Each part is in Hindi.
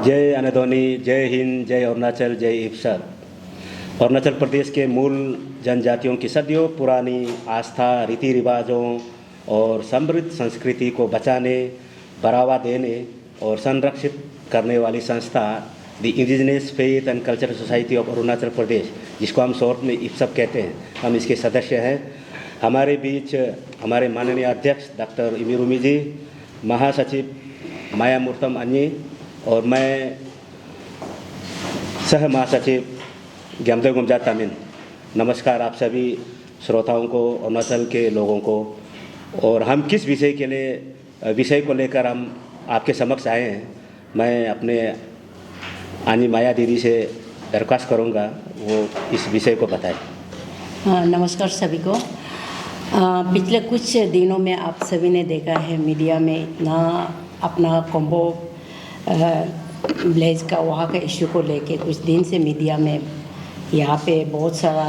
जय अनदोनी, जय हिंद, जय अरुणाचल, जय इफ्सर। अरुणाचल प्रदेश के मूल जनजातियों की सदियों पुरानी आस्था, रीति रिवाजों और समृद्ध संस्कृति को बचाने, बढ़ावा देने और संरक्षित करने वाली संस्था the indigenous faith and cultural society of Arunachal Pradesh, जिसको हम शॉर्ट में इफ्सप कहते हैं, हम इसके सदस्य हैं। हमारे बीच हमारे माननीय अध्यक्ष डॉक्टर इमिरुमी जी, महासचिव माया मूर्तम अन्य और मैं सह महासचिव ग्यामदे गुमजा तामिन। नमस्कार आप सभी श्रोताओं को, अरुणाचल के लोगों को। और हम किस विषय को लेकर हम आपके समक्ष आए हैं, मैं अपने आनी माया दीदी से दरख्वास्त करूंगा वो इस विषय को बताएं। नमस्कार सभी को। पिछले कुछ दिनों में आप सभी ने देखा है मीडिया में इतना अपना कोम्बो विलेज का वहाँ का इश्यू को लेके कुछ दिन से मीडिया में यहाँ पे बहुत सारा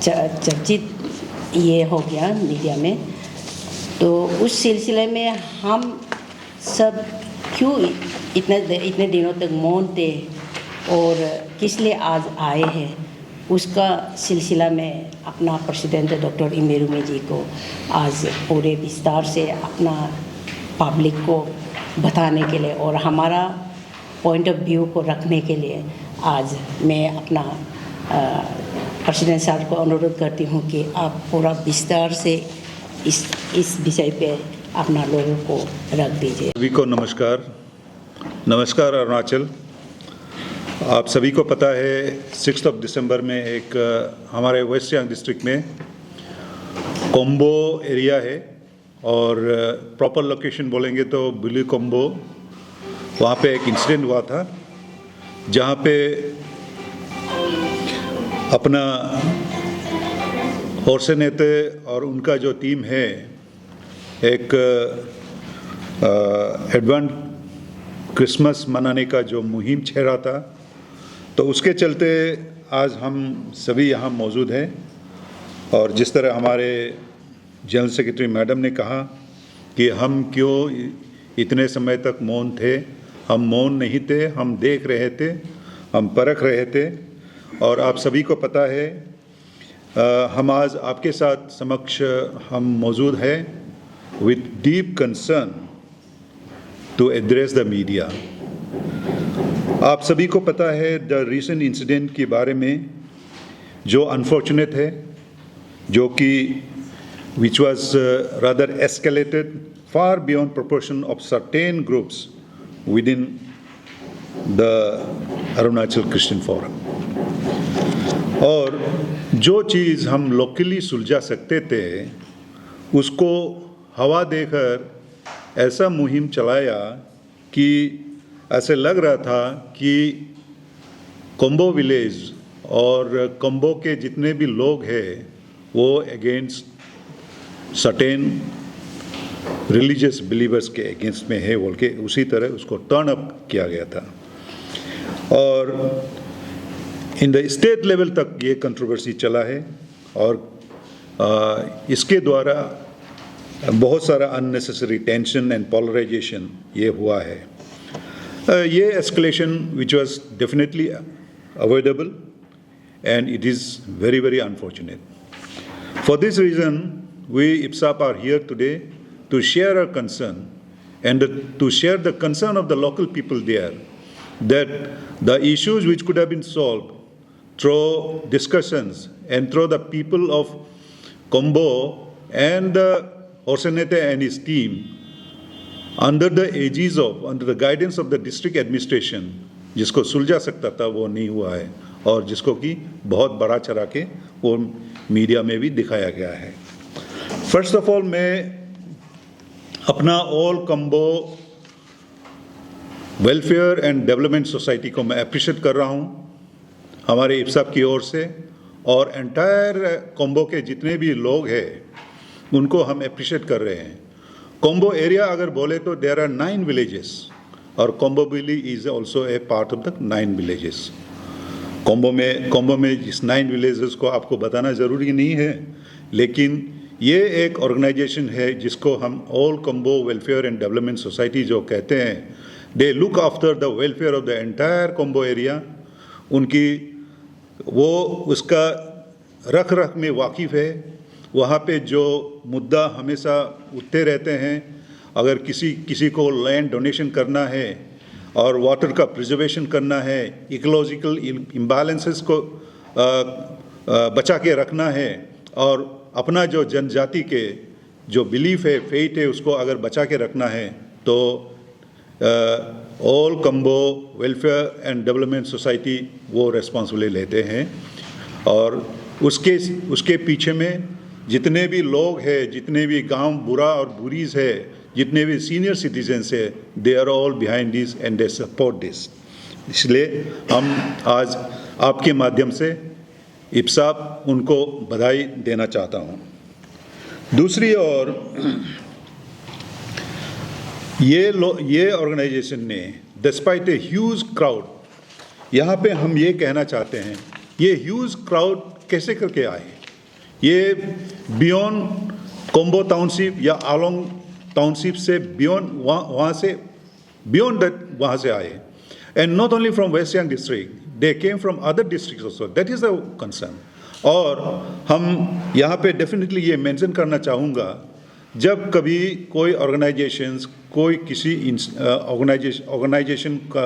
चर्चित ये हो गया मीडिया में। तो उस सिलसिले में हम सब क्यों इतने दिनों तक मौन थे और किस लिए आज आए हैं, उसका सिलसिला में अपना प्रेसिडेंट डॉक्टर इमिरुमी जी को आज पूरे विस्तार से अपना पब्लिक को बताने के लिए और हमारा पॉइंट ऑफ व्यू को रखने के लिए आज मैं अपना प्रेसिडेंट साहब को अनुरोध करती हूँ कि आप पूरा विस्तार से इस विषय पे अपना लोगों को रख दीजिए। सभी को नमस्कार। नमस्कार अरुणाचल। आप सभी को पता है 6 दिसंबर में एक हमारे वेस्ट सियांग डिस्ट्रिक्ट में कोम्बो एरिया है और प्रॉपर लोकेशन बोलेंगे तो बुली कोम्बो, वहाँ पे एक इंसिडेंट हुआ था जहाँ पे अपना होर्से नेते और उनका जो टीम है एक एडवांस क्रिसमस मनाने का जो मुहिम छेड़ा था, तो उसके चलते आज हम सभी यहाँ मौजूद हैं। और जिस तरह हमारे जनरल सेक्रेटरी मैडम ने कहा कि हम क्यों इतने समय तक मौन थे, हम मौन नहीं थे, हम देख रहे थे, हम परख रहे थे। और आप सभी को पता है हम आज आपके साथ समक्ष हम मौजूद हैं with deep concern to address the media. आप सभी को पता है द रीसेंट इंसिडेंट के बारे में जो अनफॉर्चुनेट है, जो कि which was rather escalated far beyond proportion of certain groups within the Arunachal Christian Forum। और जो चीज़ हम लोकली सुलझा सकते थे उसको हवा देकर ऐसा मुहिम चलाया कि ऐसे लग रहा था कि कोम्बो विलेज और कोम्बो के जितने भी लोग हैं वो अगेंस्ट सर्टेन रिलीजियस बिलीवर्स के अगेंस्ट में है बोल के उसी तरह उसको टर्न अप किया गया था। और इन द स्टेट लेवल तक ये कंट्रोवर्सी चला है और इसके द्वारा बहुत सारा अननेसेसरी टेंशन एंड पोलराइजेशन ये हुआ है। ये escalation which was definitely avoidable and it is very very unfortunate. For this reason we IPSAP are here today to share our concern and to share the concern of the local people there, that the issues which could have been solved through discussions and through the people of Kombo and Horsenete and his team under the aegis of, under the guidance of the district administration, जिसको सुलझा सकता था वो नहीं हुआ है और जिसको कि बहुत बड़ा चढ़ा के वो मीडिया में भी दिखाया गया है। फर्स्ट ऑफ ऑल मैं अपना all combo welfare and development society को मैं अप्रिशिएट कर रहा हूँ हमारे IPSAP की ओर से, और एंटायर कोम्बो के जितने भी लोग हैं उनको हम अप्रिशिएट कर रहे हैं। कोम्बो एरिया अगर बोले तो देयर आर 9 विलेजेस और combo valley is also a part of the 9 villages. Combo में इस 9 विलेजेस को आपको बताना ज़रूरी नहीं है, लेकिन ये एक ऑर्गेनाइजेशन है जिसको हम all combo welfare and development society जो कहते हैं, They look after the welfare of the entire Combo area. उनकी वो उसका रख रख में वाकिफ़ है। वहाँ पे जो मुद्दा हमेशा उठते रहते हैं, अगर किसी को लैंड डोनेशन करना है और वाटर का प्रिजर्वेशन करना है, इकोलॉजिकल इम्बैलेंसेस को बचा के रखना है और अपना जो जनजाति के जो बिलीफ है, फेट है, उसको अगर बचा के रखना है तो all combo welfare and development society वो रेस्पॉन्सिबिलिटी लेते हैं। और उसके पीछे में जितने भी लोग हैं, जितने भी गांव बुरा और बुरीज है, जितने भी सीनियर सिटीजन्स है, they are all behind this and they support this. इसलिए हम आज आपके माध्यम से इब्साब उनको बधाई देना चाहता हूँ। दूसरी ओर ये ऑर्गेनाइजेशन ने डिस्पाइट ए ह्यूज क्राउड, यहाँ पे हम ये कहना चाहते हैं, ये ह्यूज क्राउड कैसे करके आए? ये बियॉन्ड कोम्बो टाउनशिप या आलोंग टाउनशिप से बियॉन्ड वहाँ से बियॉन्ड दैट वहाँ से आए। And not only from West Siang district, they came from other district also. That is the concern. और हम यहाँ पे डेफिनेटली ये मेंशन करना चाहूँगा, जब कभी कोई ऑर्गेनाइजेशंस, कोई किसी ऑर्गेनाइजेशन का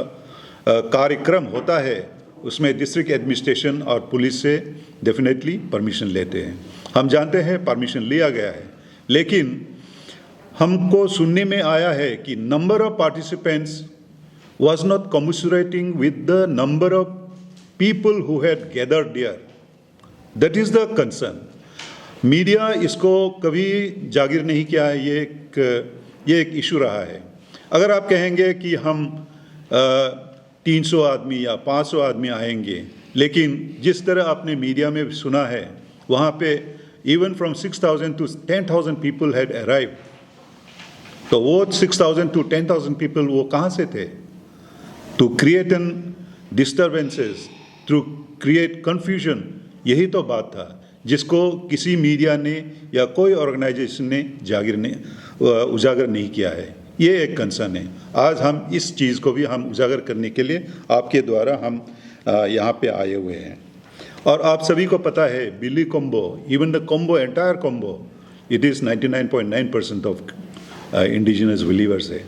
कार्यक्रम होता है, उसमें डिस्ट्रिक्ट एडमिनिस्ट्रेशन और पुलिस से डेफिनेटली परमिशन लेते हैं। हम जानते हैं परमिशन लिया गया है, लेकिन हमको सुनने में आया है कि number of participants was not commensurating with the number of people who had gathered there. That is the concern. Media इसको कभी जागिर नहीं किया है, ये एक इशू रहा है। अगर आप कहेंगे कि हम 300 आदमी या 500 आदमी आएंगे, लेकिन जिस तरह आपने मीडिया में सुना है, वहाँ पे even from 6,000 to 10,000 people had arrived. तो वो 6,000 to 10,000 people वो कहाँ से थे? To create an disturbances, to create confusion, यही तो बात था जिसको किसी मीडिया ने या कोई ऑर्गेनाइजेशन ने उजागर नहीं किया है। ये एक कंसर्न है। आज हम इस चीज़ को भी हम उजागर करने के लिए आपके द्वारा हम यहाँ पे आए हुए हैं। और आप सभी को पता है, Billi Kombo, even the Kombo, entire Kombo, it is 99.9% of indigenous believers है।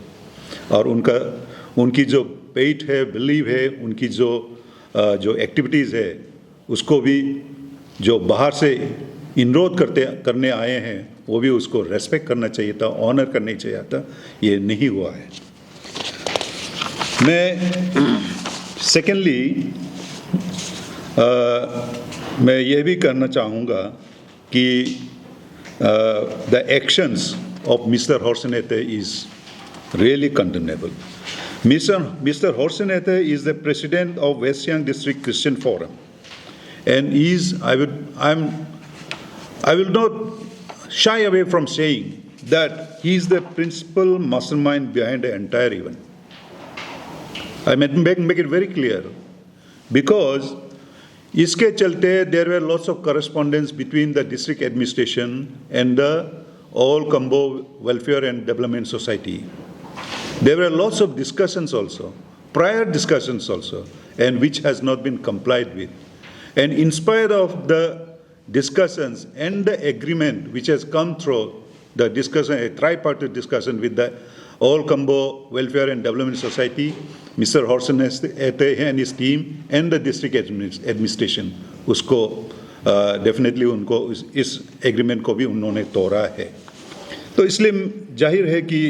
और उनकी जो पेट है, बिलीव है, उनकी जो एक्टिविटीज़ है, उसको भी जो बाहर से इनरोध करने आए हैं, वो भी उसको रेस्पेक्ट करना चाहिए था, ऑनर करना चाहिए था। ये नहीं हुआ है। मैं सेकेंडली मैं ये भी करना चाहूँगा कि the actions of mister Horsenete is really condemnable. Mr. Horsenete is the president of West Siang District Christian Forum, and I will not shy away from saying that he is the principal mastermind behind the entire event. I make it very clear, because इसके चलते there were lots of correspondence between the district administration and the All Combo Welfare and Development Society. There were lots of discussions also, prior discussions also, and which has not been complied with. And in spite of the discussions and the agreement which has come through the discussion, a tripartite discussion with the All Combo Welfare and Development Society, Mr. Horsenete and his team and the district administration, उसको definitely उनको इस agreement को भी उन्होंने तोड़ा है। तो इसलिए जाहिर है कि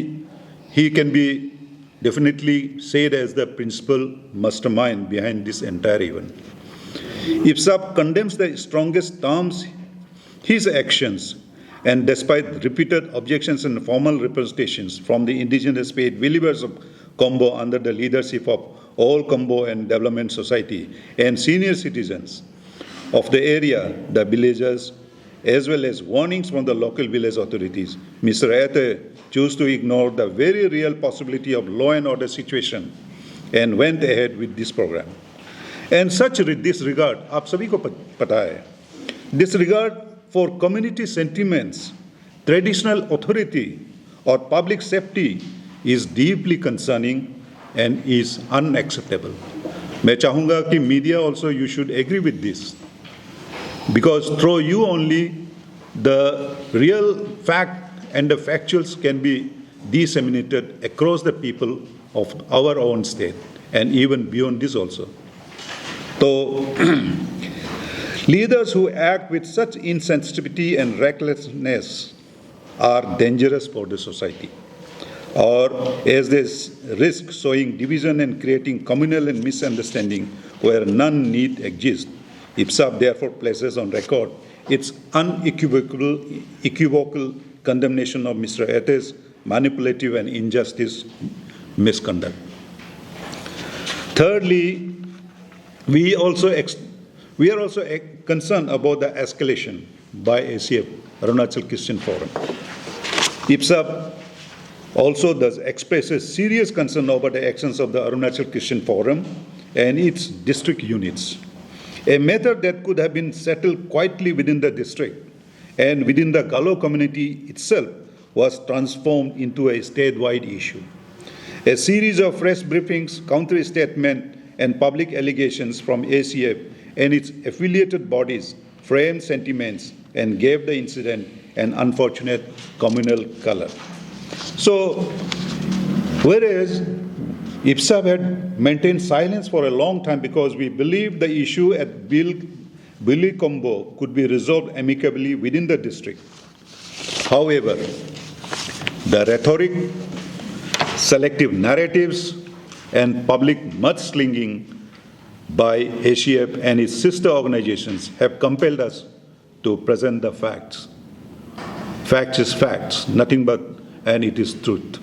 he can be definitely said as the principal mastermind behind this entire event. IPSAB condemns the strongest terms his actions, and despite repeated objections and formal representations from the indigenous faith believers of Combo under the leadership of All Combo and Development Society and senior citizens of the area, the villagers, as well as warnings from the local village authorities, Mr. Ete chose to ignore the very real possibility of law and order situation and went ahead with this program. And such disregard, आप सभी को पता है, disregard for community sentiments, traditional authority or public safety is deeply concerning and is unacceptable. मैं चाहूँगा कि media also you should agree with this, because through you only the real fact and the factuals can be disseminated across the people of our own state and even beyond this also. So leaders who act with such insensitivity and recklessness are dangerous for the society, or as they risk sowing division and creating communal and misunderstanding where none need exist. IPSAP therefore places on record its unequivocal condemnation of Mr. Ethe's manipulative and injustice misconduct. Thirdly, we are also concerned about the escalation by ACF, Arunachal Christian Forum. IPSAP also does expresses serious concern over the actions of the Arunachal Christian Forum and its district units. A matter that could have been settled quietly within the district and within the Galo community itself was transformed into a statewide issue. A series of fresh briefings, counter statements, and public allegations from ACF and its affiliated bodies framed sentiments and gave the incident an unfortunate communal color. So, whereas IPSAP had maintained silence for a long time because we believed the issue at Billy Combo could be resolved amicably within the district. However, the rhetoric, selective narratives, and public mudslinging by ACF and its sister organizations have compelled us to present the facts. Facts is facts, nothing but, and it is truth.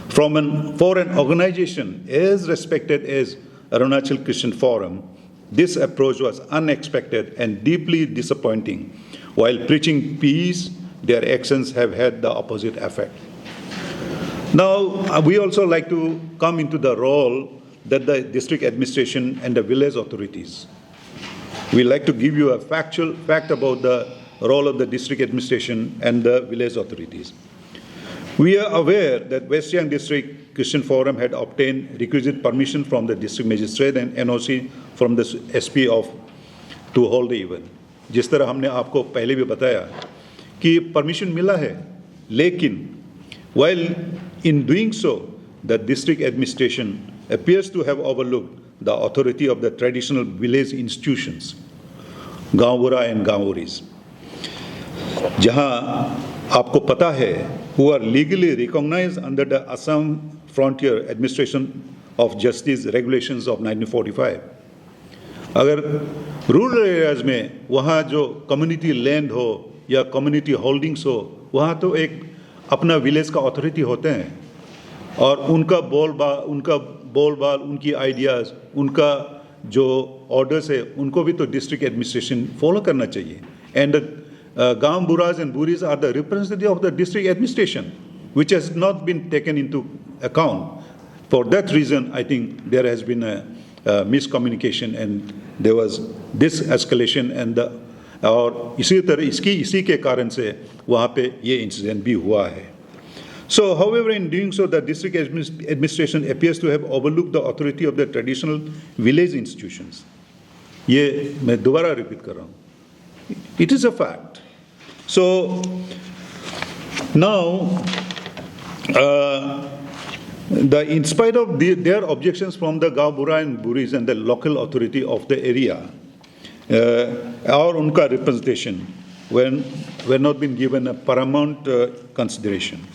For an organization as respected as Arunachal Christian Forum, this approach was unexpected and deeply disappointing. While preaching peace, their actions have had the opposite effect. Now, we also like to come into the role that the district administration and the village authorities. We like to give you a factual fact about the role of the district administration and the village authorities. We are aware that West Siang District Christian Forum had obtained requisite permission from the district magistrate and NOC from the SP of to hold the event. जिस तरह हमने आपको पहले भी बताया कि परमिशन मिला है, लेकिन while in doing so, the district administration appears to have overlooked the authority of the traditional village institutions, Gaonbura and Gaonburis, जहां आपको पता है, who are legally recognized under the Assam Frontier Administration of Justice Regulations of 1945. अगर रूरल एरियाज में वहाँ जो कम्युनिटी लैंड हो या कम्युनिटी होल्डिंग्स हो, वहाँ तो एक अपना विलेज का अथॉरिटी होते हैं और उनका बोलबाल, उनकी आइडियाज़, उनका जो ऑर्डर्स है, उनको भी तो डिस्ट्रिक्ट एडमिनिस्ट्रेशन फॉलो करना चाहिए. And Gaonburas and Buris are the representative of the district administration, which has not been taken into account. For that reason, I think there has been a miscommunication and there was this escalation and और इसी के कारण से वहाँ पे ये इंसिडेंट भी हुआ है. So, however, in doing so, the district administration appears to have overlooked the authority of the traditional village institutions. ये मैं दोबारा रिपीट कर रहा हूँ. It is a fact. So, now, in spite of their objections from the Gaonbura and Buris and the local authority of the area, or unka representation were not been given a paramount consideration.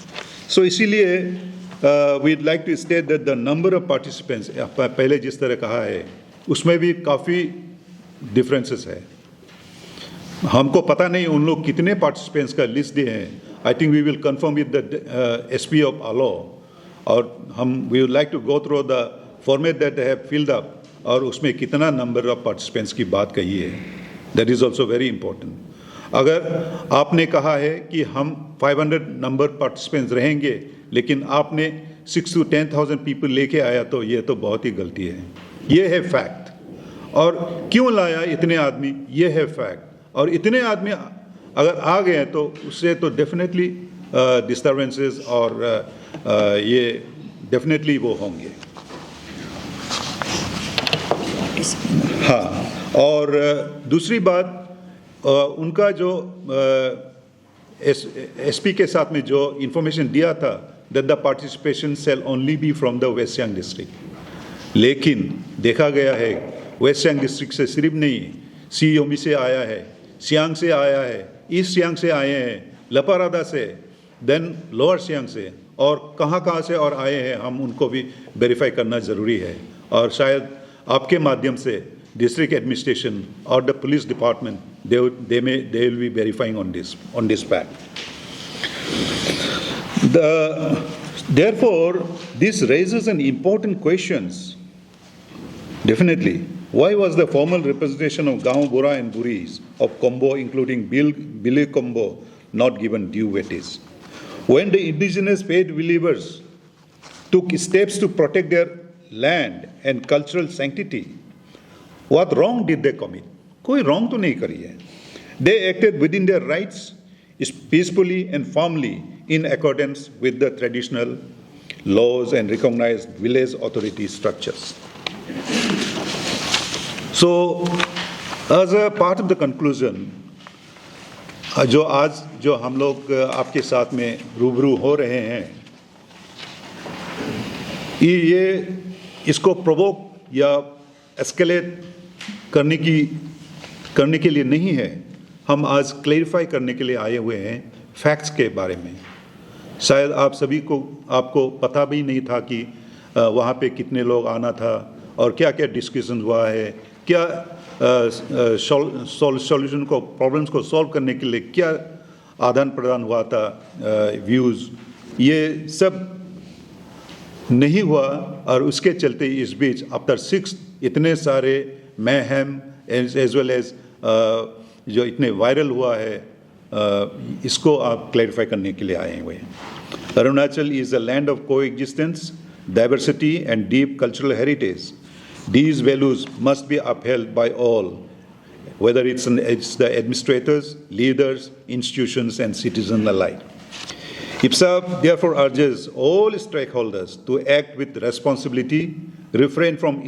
So, इसीलिए we'd like to state that the number of participants, पहले जिस तरह कहा है, उसमें भी काफ़ी differences है. हमको पता नहीं उन लोग कितने participants का list दिए हैं. I think we will confirm with the SP of Alo. और we would like to go through the format that they have filled up और उसमें कितना number of participants की बात कही है. That is also very important. अगर आपने कहा है कि हम 500 number participants रहेंगे, लेकिन आपने 6 to 10,000 people लेके आया, तो ये तो बहुत ही गलती है. ये है fact. और क्यों लाया इतने आदमी, ये है fact. और इतने आदमी अगर आ गए तो उससे तो डेफिनेटली डिस्टर्बेंसेस और ये डेफिनेटली वो होंगे. हाँ, और दूसरी बात उनका जो एसपी के साथ में जो इंफॉर्मेशन दिया था that the participation shall only be from the West Siang district, लेकिन देखा गया है वेस्ट सियांग डिस्ट्रिक्ट से सिर्फ नहीं, सी योमी से आया है, सियांग से आया है, ईस्ट सियांग से आए हैं, लपारादा से, देन लोअर सियांग से, और कहाँ से और आए हैं हम उनको भी वेरीफाई करना ज़रूरी है। और शायद आपके माध्यम से district administration or the police department, they will be verifying on this fact. Therefore, this raises an important questions. Definitely, why was the formal representation of Gaon Bora and Buris of Kombo, including Billy Kombo, not given due weightage? When the indigenous faith believers took steps to protect their land and cultural sanctity, what wrong did they commit? कोई wrong तो नहीं करी है. They acted within their rights, peacefully and firmly in accordance with the traditional laws and recognized village authority structures. So, as a part of the conclusion, जो हम लोग आपके साथ में रूबरू हो रहे हैं, ये इसको प्रोवोक या एस्केलेट करने के लिए नहीं है. हम आज क्लैरिफाई करने के लिए आए हुए हैं फैक्ट्स के बारे में. शायद आपको पता भी नहीं था कि वहाँ पे कितने लोग आना था और क्या क्या डिस्कशन हुआ है, क्या सॉल्यूशन को, प्रॉब्लम्स को सॉल्व करने के लिए क्या आदान प्रदान हुआ था, व्यूज़, ये सब नहीं हुआ. और उसके चलते इस बीच आफ्टर 6 इतने सारे मैहम एज वेल एज जो इतने वायरल हुआ है, इसको आप क्लैरिफाई करने के लिए आए हुए हैं. Arunachal is a land of coexistence, diversity and deep cultural heritage. These values must be upheld by all, whether it's the administrators, leaders, institutions, and citizens alike. IPSA therefore urges all stakeholders to act with responsibility, refrain from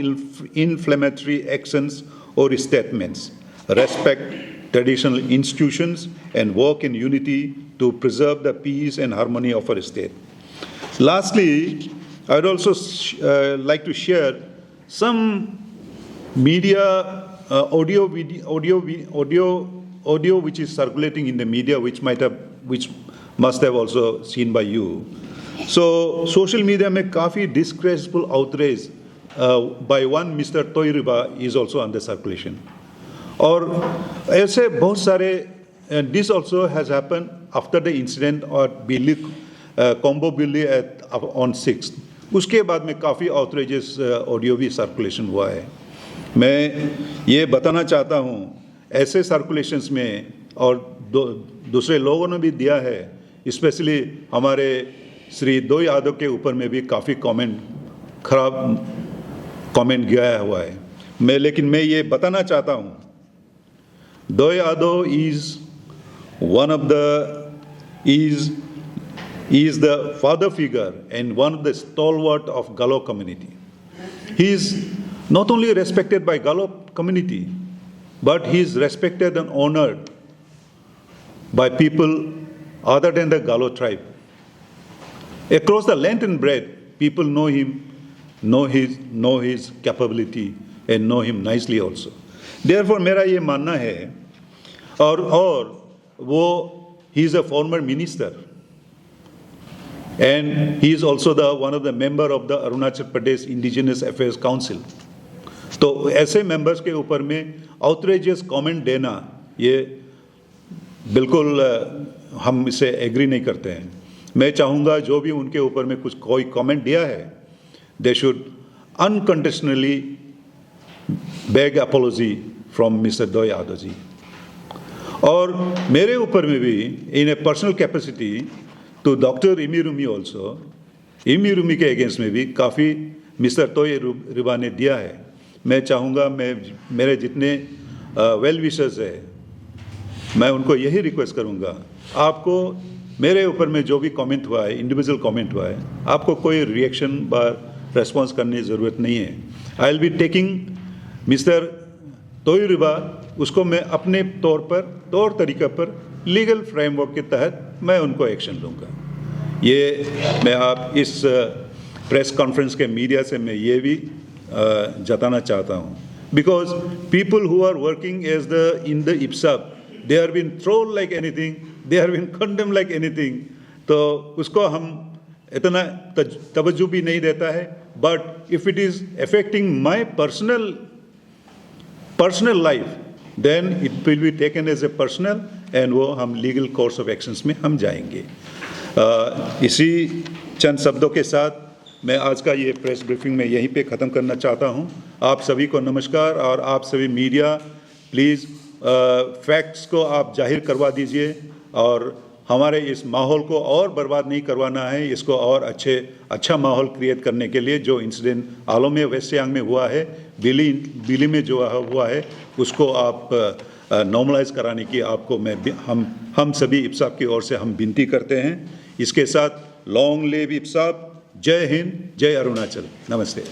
inflammatory actions or statements, respect traditional institutions, and work in unity to preserve the peace and harmony of our state. Lastly, I would also like to share some media audio which is circulating in the media, which must have also seen by you. So social media में काफी disgraceful outrage by one Mr. Toiriba is also under circulation. और ऐसे बहुत सारे this also has happened after the incident or Billy Kombo Billy on 6th. उसके बाद में काफ़ी आउटरेजेस ऑडियो भी सर्कुलेशन हुआ है. मैं ये बताना चाहता हूँ ऐसे सर्कुलेशंस में, और दूसरे लोगों ने भी दिया है, स्पेशली हमारे श्री दो यादव के ऊपर में भी काफ़ी खराब कमेंट गया हुआ है. लेकिन मैं ये बताना चाहता हूँ, दो Yadav is the father figure and one of the stalwart of Galo community. He is not only respected by Galo community, but he is respected and honored by people other than the Galo tribe. Across the length and breadth, people know him, know his capability, and know him nicely also. Therefore, मेरा ये मानना है, और वो he is a former minister. And he is also one of the member of the Arunachal Pradesh Indigenous Affairs Council. तो ऐसे मेंबर्स के ऊपर में आउटरेजियस कमेंट देना, ये बिल्कुल हम इससे एग्री नहीं करते हैं. मैं चाहूँगा जो भी उनके ऊपर में कोई कमेंट दिया है, they should unconditionally beg apology from mister दो यादव जी. और मेरे ऊपर में भी इन ए पर्सनल कैपेसिटी तो डॉक्टर इमी रूमी ऑल्सो, इमी रूमी के अगेंस्ट में भी काफ़ी मिस्टर तोय रिबा ने दिया है. मैं चाहूँगा, मेरे जितने वेल विशर्स है, मैं उनको यही रिक्वेस्ट करूँगा, आपको मेरे ऊपर में जो भी कमेंट हुआ है, इंडिविजुअल कमेंट हुआ है, आपको कोई रिएक्शन व रेस्पॉन्स करने की ज़रूरत नहीं है. I will be taking mister Toyuriba उसको मैं अपने तौर तरीक़ा पर लीगल फ्रेमवर्क के तहत मैं उनको एक्शन लूँगा। ये मैं आप इस प्रेस कॉन्फ्रेंस के मीडिया से मैं ये भी जताना चाहता हूँ, because people who are working as in the IPSAB, they are been thrown like anything, they are been condemn like anything, तो उसको हम इतना तवज्जो भी नहीं देता है। But if it is affecting my personal life, then it will be taken as a personal, and वो हम लीगल कोर्स ऑफ एक्शंस में हम जाएंगे। इसी चंद शब्दों के साथ मैं आज का ये प्रेस ब्रीफिंग में यहीं पे ख़त्म करना चाहता हूँ। आप सभी को नमस्कार, और आप सभी मीडिया प्लीज़ फैक्ट्स को आप जाहिर करवा दीजिए, और हमारे इस माहौल को और बर्बाद नहीं करवाना है। इसको और अच्छा माहौल क्रिएट करने के लिए जो इंसिडेंट आलो में, वेस्ट सियांग में हुआ है, बिली में जो हुआ है, उसको आप नॉर्मलाइज कराने की आपको हम सभी इप्साब की ओर से हम विनती करते हैं। इसके साथ लॉन्ग लिव इप्साब, जय हिंद, जय अरुणाचल, नमस्ते।